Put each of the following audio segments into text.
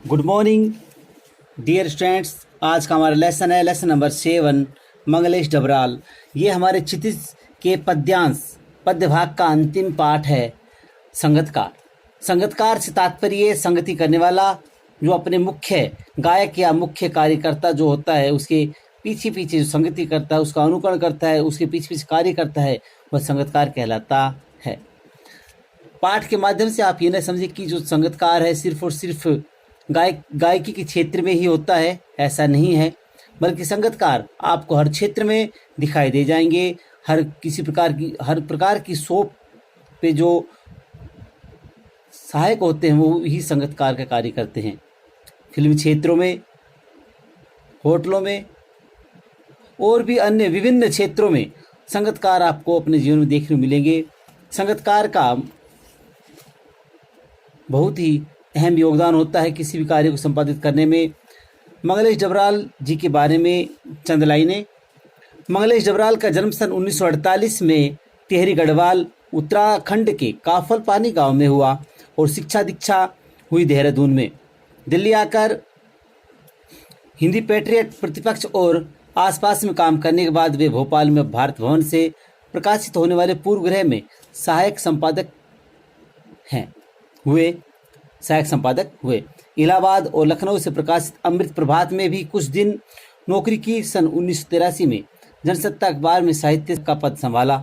Good morning dear students. आज का हमारा लेसन है लेसन नंबर 7, मंगलेश डबराल। ये हमारे क्षितिज के पद्यांश पद्य भाग का अंतिम पाठ है। संगतकार। संगतकार से तात्पर्य संगति करने वाला, जो अपने मुख्य गायक या मुख्य कार्यकर्ता जो होता है उसके पीछे पीछे जो संगति करता है, उसका अनुकरण करता है, उसके पीछे पीछे कार्य करता है, वह संगतकार कहलाता है। पाठ के माध्यम से आप ये न समझे कि जो संगतकार है सिर्फ और सिर्फ गायकी के क्षेत्र में ही होता है, ऐसा नहीं है। बल्कि संगतकार आपको हर क्षेत्र में दिखाई दे जाएंगे। हर प्रकार की शोध पे जो सहायक होते हैं वो ही संगतकार का कार्य करते हैं। फिल्म क्षेत्रों में, होटलों में और भी अन्य विभिन्न क्षेत्रों में संगतकार आपको अपने जीवन में देखने को मिलेंगे। संगतकार का बहुत ही अहम योगदान होता है किसी भी कार्य को संपादित करने में। मंगलेश डबराल जी के बारे में चंद लाइनें। मंगलेश डबराल का जन्म सन 1948 में टिहरी गढ़वाल उत्तराखंड के काफल पानी गांव में हुआ और शिक्षा दीक्षा हुई देहरादून में। दिल्ली आकर हिंदी पेट्रियट प्रतिपक्ष और आसपास में काम करने के बाद वे भोपाल में भारत भवन से प्रकाशित होने वाले पूर्व ग्रह में सहायक संपादक हुए। इलाहाबाद और लखनऊ से प्रकाशित अमृत प्रभात में भी कुछ दिन नौकरी की। सन 1983 में जनसत्ता अखबार में साहित्य का पद संभाला।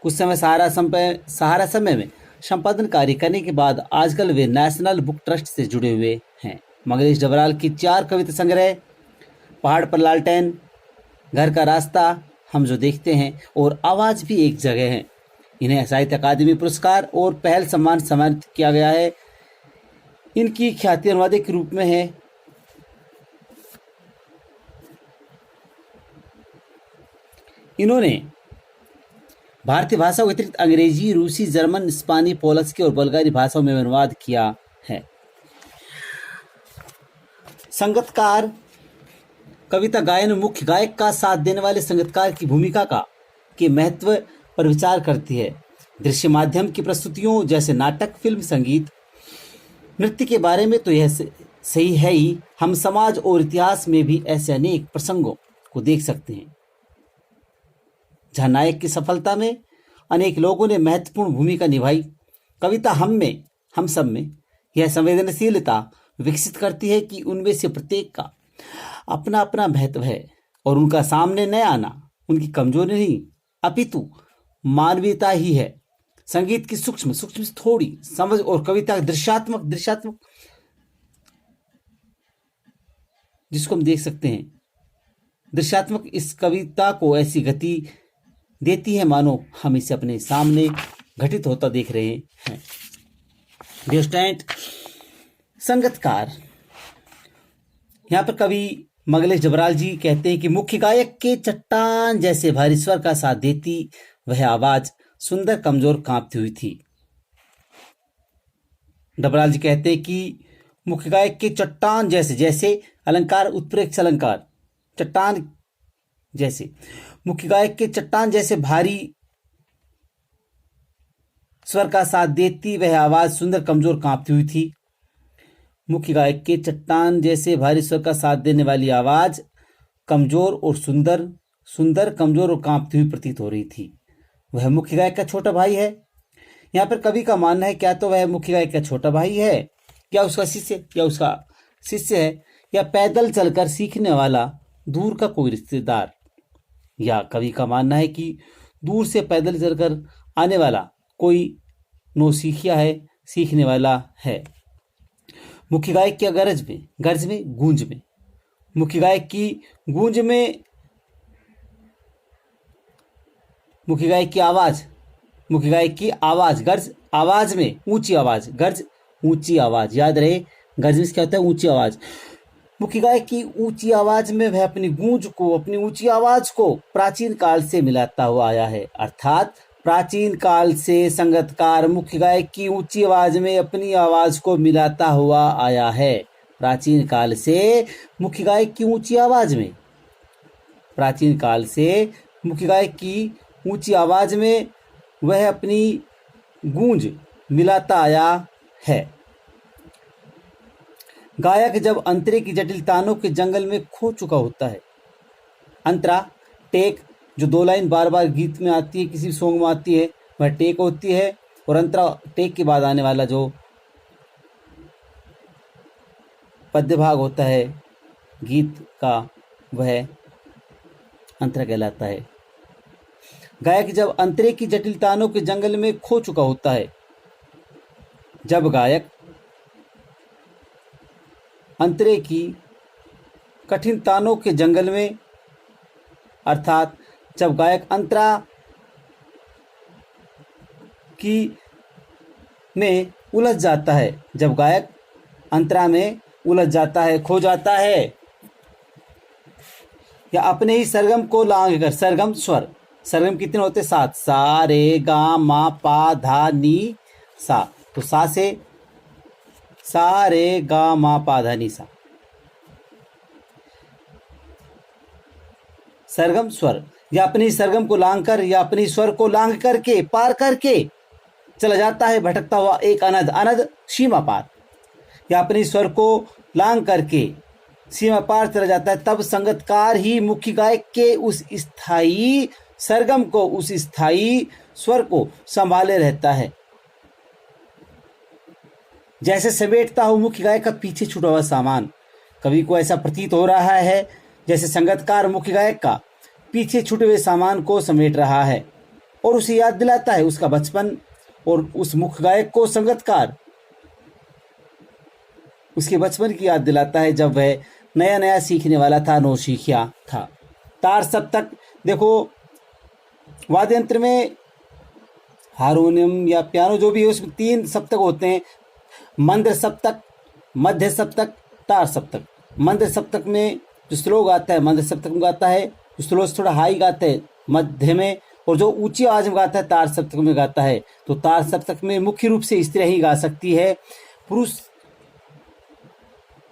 कुछ समय सहारा समय में संपादन कार्य करने के बाद आजकल वे नेशनल बुक ट्रस्ट से जुड़े हुए हैं। मंगलेश डबराल की 4 कविता संग्रह पहाड़ पर लालटेन, घर का रास्ता, हम जो देखते हैं और आवाज भी एक जगह है। इन्हें साहित्य अकादमी पुरस्कार और पहल सम्मान सम्मानित किया गया है। इनकी ख्याति अनुवादक के रूप में है। इन्होंने भारतीय भाषाओं के अतिरिक्त अंग्रेजी, रूसी, जर्मन, स्पेनी, पोलस्की और बल्गारी भाषाओं में अनुवाद किया है। संगतकार कविता गायन में मुख्य गायक का साथ देने वाले संगतकार की भूमिका के महत्व पर विचार करती है। दृश्य माध्यम की प्रस्तुतियों जैसे नाटक, फिल्म, संगीत, नृत्य के बारे में तो यह सही है ही। हम समाज और इतिहास में भी ऐसे अनेक प्रसंगों को देख सकते हैं जहां नायक की सफलता में अनेक लोगों ने महत्वपूर्ण भूमिका निभाई। कविता हम सब में यह संवेदनशीलता विकसित करती है कि उनमें से प्रत्येक का अपना अपना महत्व है और उनका सामने न आना उनकी कमजोरी नहीं अपितु मानवीयता ही है। संगीत की सूक्ष्म से थोड़ी समझ और कविता दृश्यात्मक जिसको हम देख सकते हैं, दृश्यात्मक इस कविता को ऐसी गति देती है मानो हम इसे अपने सामने घटित होता देख रहे हैं। डियर स्टूडेंट, संगतकार, यहाँ पर कवि मंगलेश डबराल जी कहते हैं कि मुख्य गायक के चट्टान जैसे भारी स्वर का साथ देती वह आवाज सुंदर, कमजोर, कांपती हुई थी। डबराल जी कहते हैं कि मुख्य गायक के चट्टान जैसे अलंकार, उत्प्रेक्ष अलंकार, चट्टान जैसे, मुख्य गायक के चट्टान जैसे भारी स्वर का साथ देती वह आवाज सुंदर, कमजोर, कांपती हुई थी। मुख्य गायक के चट्टान जैसे भारी स्वर का साथ देने वाली आवाज कमजोर और सुंदर, कमजोर और कांपती हुई प्रतीत हो रही थी। वह मुख्य गायक का छोटा भाई है। यहाँ पर कवि का मानना है क्या तो वह मुख्य गायक का छोटा भाई है, क्या उसका शिष्य है, या पैदल चलकर सीखने वाला दूर का कोई रिश्तेदार। या कवि का मानना है कि दूर से पैदल चलकर आने वाला कोई नौसिखिया है, सीखने वाला है। मुख्य गायक की गरज में, गूंज में, मुख्य गायक की गूंज में, मुख्य गायक की आवाज, गर्ज आवाज में, ऊंची आवाज, गर्ज ऊंची आवाज, याद रहे गर्ज में क्या होता है, ऊंची आवाज। मुख्य गायक की ऊंची आवाज में वह अपनी ऊंची आवाज को प्राचीन काल से मिलाता हुआ आया है। अर्थात प्राचीन काल से संगतकार मुख्य गायक की ऊंची आवाज में अपनी आवाज को मिलाता हुआ आया है। प्राचीन काल से मुख्य गायक की ऊंची आवाज में वह अपनी गूंज मिलाता आया है। गायक जब अंतरे की जटिल तानों के जंगल में खो चुका होता है। अंतरा टेक जो 2 लाइन बार बार गीत में आती है, किसी सॉन्ग में आती है, वह टेक होती है। और अंतरा टेक के बाद आने वाला जो पद्य भाग होता है गीत का, वह अंतरा कहलाता है। गायक जब अंतरे की जटिल तानों के जंगल में खो चुका होता है। जब गायक अंतरे की कठिन तानों के जंगल में, अर्थात जब गायक अंतरा की में उलझ जाता है, जब गायक अंतरा में उलझ जाता है, खो जाता है, या अपने ही सरगम को लांघ कर, सरगम स्वर, सरगम कितने होते? 7, सा रे गा मा पा धा नी सा। तो सा से सा रे गा मा पा धा नी सा, सरगम स्वर, या अपनी सरगम को लांघ कर, या अपनी स्वर को लांघ करके, पार करके चला जाता है भटकता हुआ एक अनद, अनद सीमा पार, या अपनी स्वर को लांघ करके सीमा पार चला जाता है, तब संगतकार ही मुख्य गायक के उस स्थायी सरगम को, उस स्थायी स्वर को संभाले रहता है। जैसे समेटता हो मुख्य गायक का पीछे छूटा हुआ सामान। कवि को ऐसा प्रतीत हो रहा है जैसे संगतकार मुख्य गायक का पीछे छूटे हुए सामान को समेट रहा है और उसे याद दिलाता है उसका बचपन, और उस मुख्य गायक को संगतकार उसके बचपन की याद दिलाता है जब वह नया नया सीखने वाला था, नौसिखिया था। तार सप्तक, देखो वाद्य यंत्र में हारमोनियम या पियानो जो भी है उसमें 3 सप्तक होते हैं, मंद्र सप्तक, मध्य सप्तक, तार सप्तक। मंद्र सप्तक में जो स्लो गाता है, मंद्र सप्तक में गाता है, जो स्लो से थोड़ा हाई गाता है मध्य में, और जो ऊंची आवाज में गाता है तार सप्तक में गाता है। तो तार सप्तक में मुख्य रूप से स्त्री ही गा सकती है, पुरुष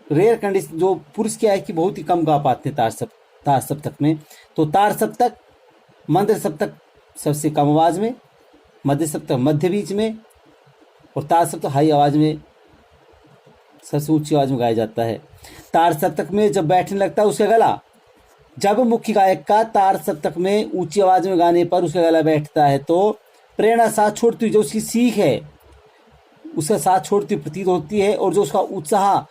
रेयर कंडीशन, जो पुरुष क्या है कि बहुत ही कम गा पाते हैं तार सप्तक में। तो तार सप्तक, मंद्र सप्तक सबसे कम आवाज में, मध्य सप्तक मध्य बीच में, और तार सप्तक हाई आवाज में, सबसे ऊंची आवाज में गाया जाता है। तार सप्तक में जब बैठने लगता है उसका गला, जब मुख्य गायक का तार सप्तक में ऊंची आवाज में गाने पर उसका गला बैठता है तो प्रेरणा साथ छोड़ती हुई, जो उसकी सीख है उसका साथ छोड़ती प्रतीत होती है, और जो उसका उत्साह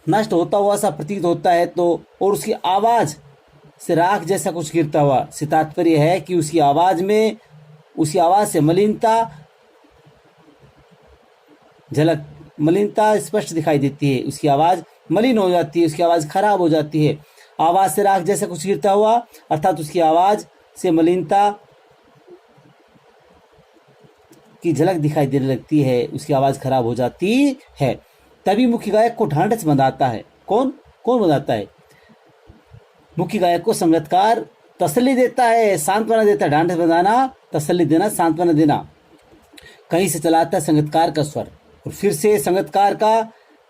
नष्ट होता हुआ सा प्रतीत होता है, तो और उसकी आवाज से राख जैसा कुछ गिरता हुआ से तात्पर्य है कि उसकी आवाज में, उसकी आवाज से मलिनता झलक, मलिनता स्पष्ट दिखाई देती है, उसकी आवाज मलिन हो जाती है, उसकी आवाज खराब हो जाती है। आवाज से राख जैसा कुछ गिरता हुआ, अर्थात उसकी आवाज से मलिनता की झलक दिखाई देने लगती है, उसकी आवाज खराब हो जाती है। तभी मुख्य गायक को ढांढस बंधाता है। कौन बंधाता है? मुख्य गायक को संगीतकार तसल्ली देता है, सांत्वना देता है। ढांढस बंधाना, तसल्ली देना, सांत्वना देना। कहीं से चलाता है संगीतकार का स्वर और फिर से संगीतकार का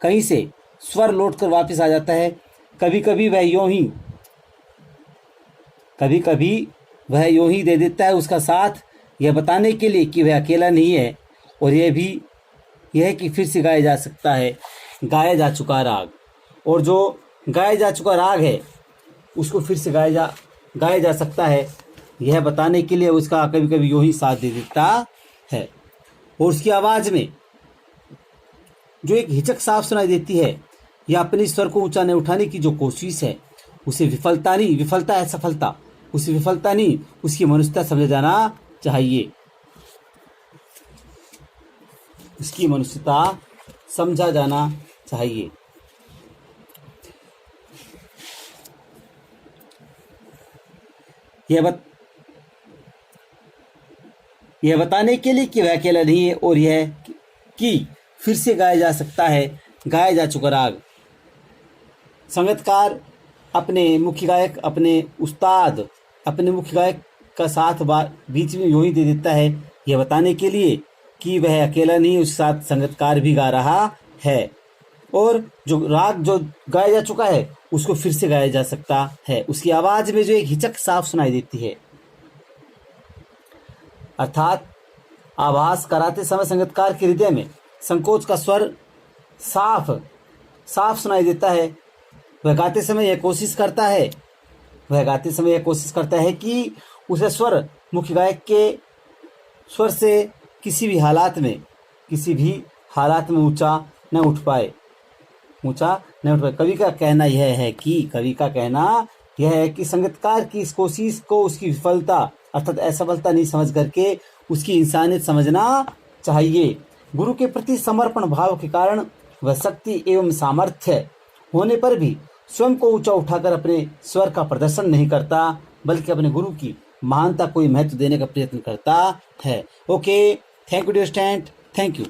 कहीं से स्वर लौटकर वापस आ जाता है। कभी कभी वह यूं ही दे देता है उसका साथ, यह बताने के लिए कि वह अकेला नहीं है, और यह कि फिर से गाया जा सकता है गाया जा चुका राग, और जो गाया जा चुका राग है उसको फिर से गाया जा सकता है, यह बताने के लिए उसका कभी कभी यूं ही साथ दे देता है। और उसकी आवाज़ में जो एक हिचक साफ सुनाई देती है या अपने स्वर को ऊंचा नहीं उठाने की जो कोशिश है, उसे विफलता है सफलता, उसे विफलता नहीं, उसकी मनुष्यता समझा जाना चाहिए, उसकी मनुष्यता समझा जाना चाहिए। यह बताने के लिए कि वह अकेला नहीं है, और यह कि फिर से गाया जा सकता है गाया जा चुका राग। संगीतकार अपने मुख्य गायक, अपने उस्ताद, अपने मुख्य गायक का साथ बीच में यूं ही दे देता है, यह बताने के लिए कि वह अकेला नहीं, उसके साथ संगीतकार भी गा रहा है, और जो राग जो गाया जा चुका है उसको फिर से गाया जा सकता है। उसकी आवाज में जो एक हिचक साफ सुनाई देती है, अर्थात आभास कराते समय संगीतकार के हृदय में संकोच का स्वर साफ साफ सुनाई देता है। वह गाते समय यह कोशिश करता है कि उसे स्वर मुख्य गायक के स्वर से किसी भी हालात में ऊंचा न उठ पाए। कवि का कहना यह है कि संगीतकार की इस कोशिश को उसकी विफलता अर्थात असफलता नहीं समझ करके उसकी इंसानियत समझना चाहिए। गुरु के प्रति समर्पण भाव के कारण वह शक्ति एवं सामर्थ्य होने पर भी स्वयं को ऊंचा उठाकर अपने स्वर का प्रदर्शन नहीं करता, बल्कि अपने गुरु की महानता को महत्व देने का प्रयत्न करता है। Okay, thank you dear student, thank you.